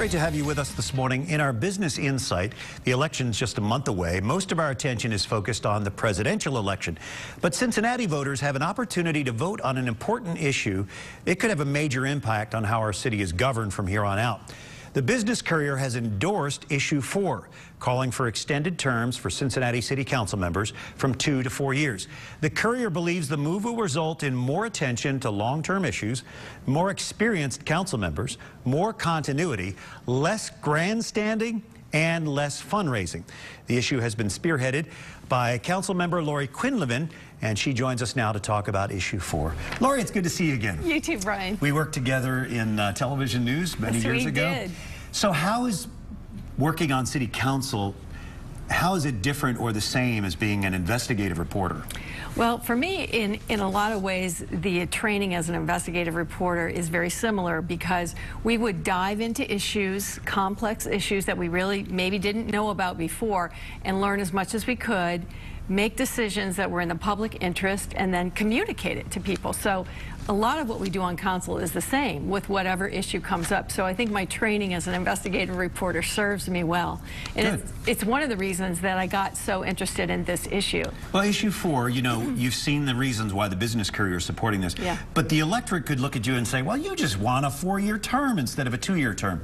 Great to have you with us this morning. In our Business Insight, the election's just a month away. Most of our attention is focused on the presidential election. But Cincinnati voters have an opportunity to vote on an important issue. It could have a major impact on how our city is governed from here on out. The Business Courier has endorsed Issue 4, calling for extended terms for Cincinnati City Council members from 2 to 4 years. The Courier believes the move will result in more attention to long-term issues, more experienced council members, more continuity, less grandstanding, and less fundraising. The issue has been spearheaded by Council Member Lori Quinlivan, and she joins us now to talk about Issue 4. Lori, it's good to see you again. You too, Brian. We worked together in television news many years ago. Did. So how is working on City Council, how is it different or the same as being an investigative reporter? Well, for me, in a lot of ways, the training as an investigative reporter is very similar because we would dive into issues, complex issues that we really maybe didn't know about before, and learn as much as we could, make decisions that were in the public interest, and then communicate it to people. So a lot of what we do on council is the same with whatever issue comes up. So I think my training as an investigative reporter serves me well. And it's one of the reasons that I got so interested in this issue. Well, Issue 4, you know, you've seen the reasons why the Business Courier is supporting this. Yeah. But the electorate could look at you and say, well, you just want a 4-year term instead of a 2-year term.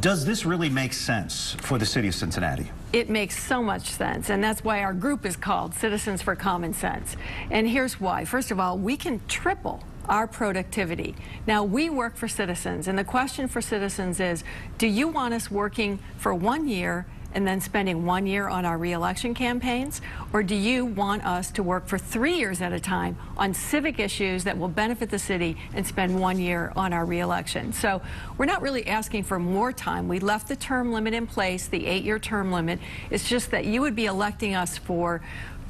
Does this really make sense for the city of Cincinnati? It makes so much sense, and that's why our group is called Citizens for Common Sense. And here's why. First of all, we can triple our productivity. Now, we work for citizens, and the question for citizens is, do you want us working for 1 year and then spending 1 year on our re-election campaigns? Or do you want us to work for 3 years at a time on civic issues that will benefit the city and spend 1 year on our re-election? So we're not really asking for more time. We left the term limit in place, the 8-year term limit. It's just that you would be electing us for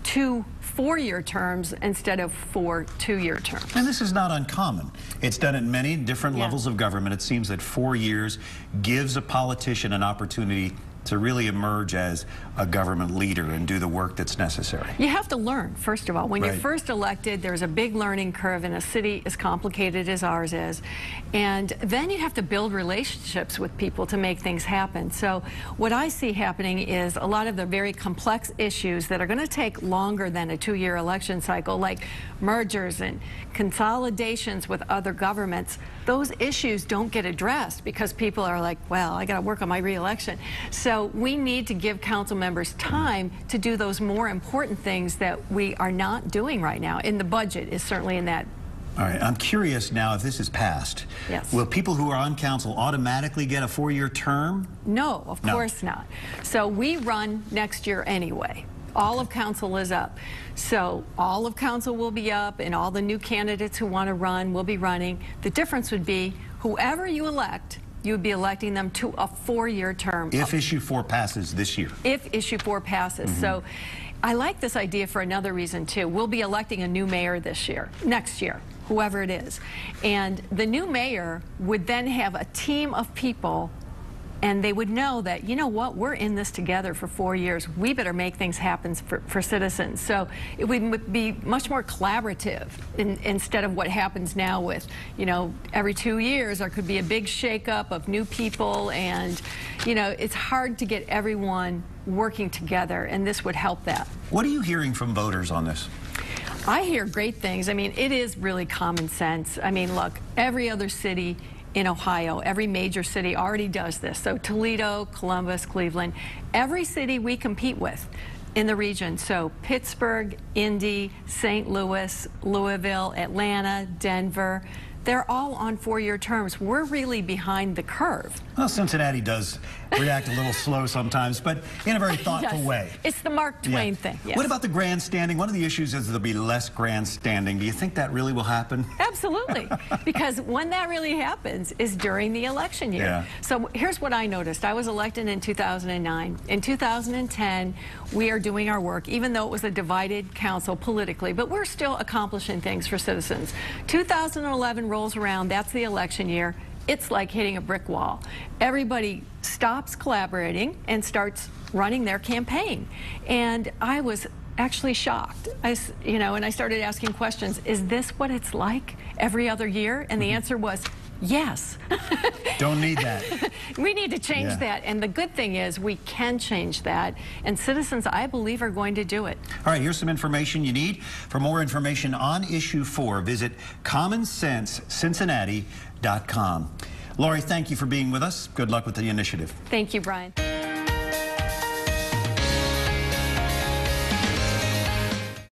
2 4-year terms instead of 4 2-year terms. And this is not uncommon. It's done at many different levels of government. It seems that 4 years gives a politician an opportunity to really emerge as a government leader and do the work that's necessary. You have to learn, first of all. When you're first elected, there's a big learning curve in a city as complicated as ours is. And then you have to build relationships with people to make things happen. So what I see happening is a lot of the very complex issues that are going to take longer than a 2-year election cycle, like mergers and consolidations with other governments, those issues don't get addressed because people are like, well, I got to work on my re-election. So we need to give council members time to do those more important things that we are not doing right now. And the budget is certainly in that. All right, I'm curious now, if this is passed, will people who are on council automatically get a 4-year term? No, of course not. So we run next year anyway. All of council is up. So all of council will be up, and all the new candidates who want to run will be running. The difference would be whoever you elect, you would be electing them to a 4-year term. If Issue 4 passes this year. If Issue 4 passes. So I like this idea for another reason too. We'll be electing a new mayor next year, whoever it is. And the new mayor would then have a team of people, and they would know that, you know what, we're in this together for 4 years. We better make things happen for citizens. So it would be much more collaborative instead of what happens now with, you know, every 2 years there could be a big shakeup of new people, and, you know, it's hard to get everyone working together, and this would help that. What are you hearing from voters on this? I hear great things. I mean, it is really common sense. I mean, look, every other city in Ohio, every major city already does this. So Toledo, Columbus, Cleveland, every city we compete with in the region. So Pittsburgh, Indy, St. Louis, Louisville, Atlanta, Denver, they're all on 4-year terms. We're really behind the curve. Well, Cincinnati does react a little slow sometimes, but in a very thoughtful way. It's the Mark Twain thing. Yes. What about the grandstanding? One of the issues is there'll be less grandstanding. Do you think that really will happen? Absolutely, because when that really happens is during the election year. So here's what I noticed. I was elected in 2009. In 2010, we are doing our work, even though it was a divided council politically, but we're still accomplishing things for citizens. 2011 rolls around, that's the election year. It's like hitting a brick wall. Everybody stops collaborating and starts running their campaign. And I was actually shocked. And I started asking questions. Is this what it's like every other year? And the answer was yes. Don't need that. We need to change that. And the good thing is we can change that. And citizens, I believe, are going to do it. All right, here's some information you need. For more information on Issue 4, visit CommonSenseCincinnati.com. Lori, thank you for being with us. Good luck with the initiative. Thank you, Brian.